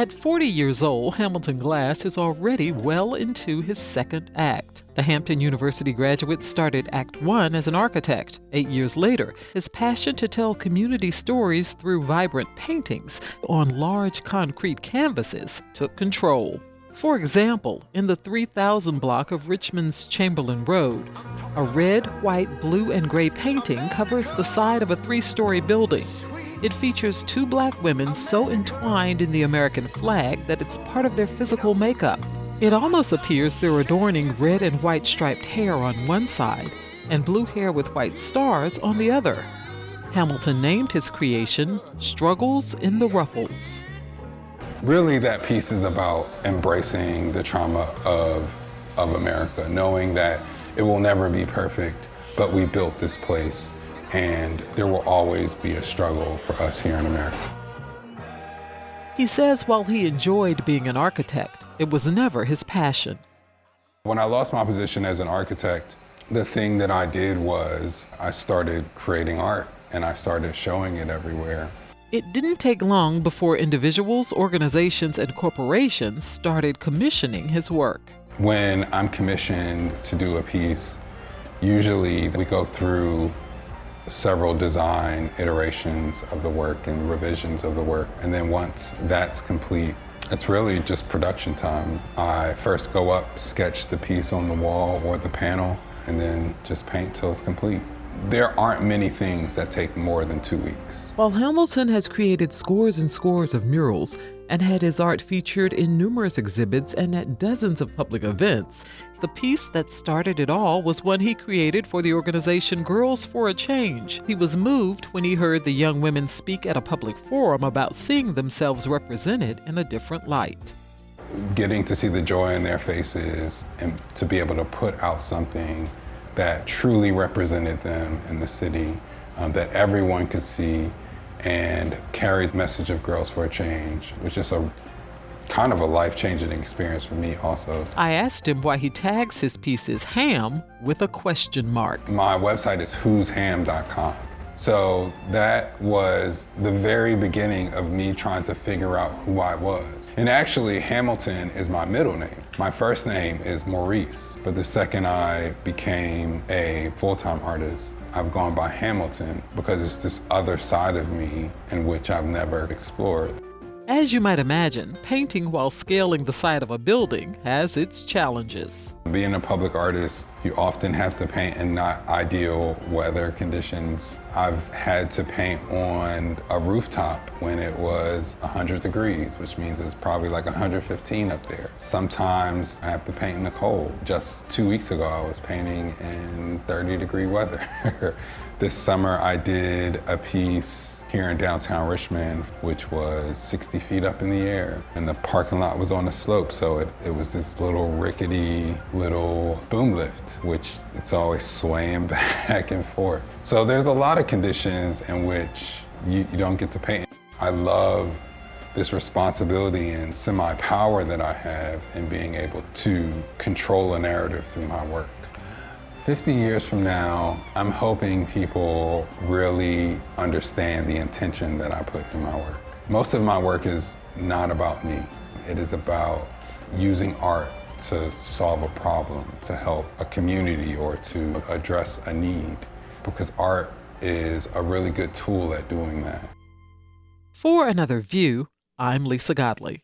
At 40 years old, Hamilton Glass is already well into his second act. The Hampton University graduate started Act One as an architect. 8 years later, his passion to tell community stories through vibrant paintings on large concrete canvases took control. For example, in the 3000 block of Richmond's Chamberlain Road, a red, white, blue, and gray painting covers the side of a 3-story building. It features 2 black women so entwined in the American flag that it's part of their physical makeup. It almost appears they're adorning red and white striped hair on one side and blue hair with white stars on the other. Hamilton named his creation Struggles in the Ruffles. Really, that piece is about embracing the trauma of America, knowing that it will never be perfect, but we built this place, and there will always be a struggle for us here in America. He says while he enjoyed being an architect, it was never his passion. When I lost my position as an architect, the thing that I did was I started creating art, and I started showing it everywhere. It didn't take long before individuals, organizations, and corporations started commissioning his work. When I'm commissioned to do a piece, usually we go through several design iterations of the work and revisions of the work. And then once that's complete, it's really just production time. I first go up, sketch the piece on the wall or the panel, and then just paint till it's complete. There aren't many things that take more than 2 weeks. While Hamilton has created scores and scores of murals and had his art featured in numerous exhibits and at dozens of public events, the piece that started it all was one he created for the organization Girls for a Change. He was moved when he heard the young women speak at a public forum about seeing themselves represented in a different light. Getting to see the joy in their faces and to be able to put out something that truly represented them in the city, that everyone could see and carried the message of Girls for a Change, was just a kind of a life-changing experience for me also. I asked him why he tags his pieces ham with a question mark. My website is whosham.com. So that was the very beginning of me trying to figure out who I was. And actually, Hamilton is my middle name. My first name is Maurice, but the second I became a full-time artist, I've gone by Hamilton because it's this other side of me in which I've never explored. As you might imagine, painting while scaling the side of a building has its challenges. Being a public artist, you often have to paint in not ideal weather conditions. I've had to paint on a rooftop when it was 100 degrees, which means it's probably like 115 up there. Sometimes I have to paint in the cold. Just 2 weeks ago, I was painting in 30-degree weather. This summer, I did a piece here in downtown Richmond, which was 60 feet up in the air. And the parking lot was on a slope, so it was this little rickety little boom lift, which it's always swaying back and forth. So there's a lot of conditions in which you don't get to paint. I love this responsibility and semi-power that I have in being able to control a narrative through my work. 50 years from now, I'm hoping people really understand the intention that I put in my work. Most of my work is not about me. It is about using art to solve a problem, to help a community, or to address a need, because art is a really good tool at doing that. For Another View, I'm Lisa Godley.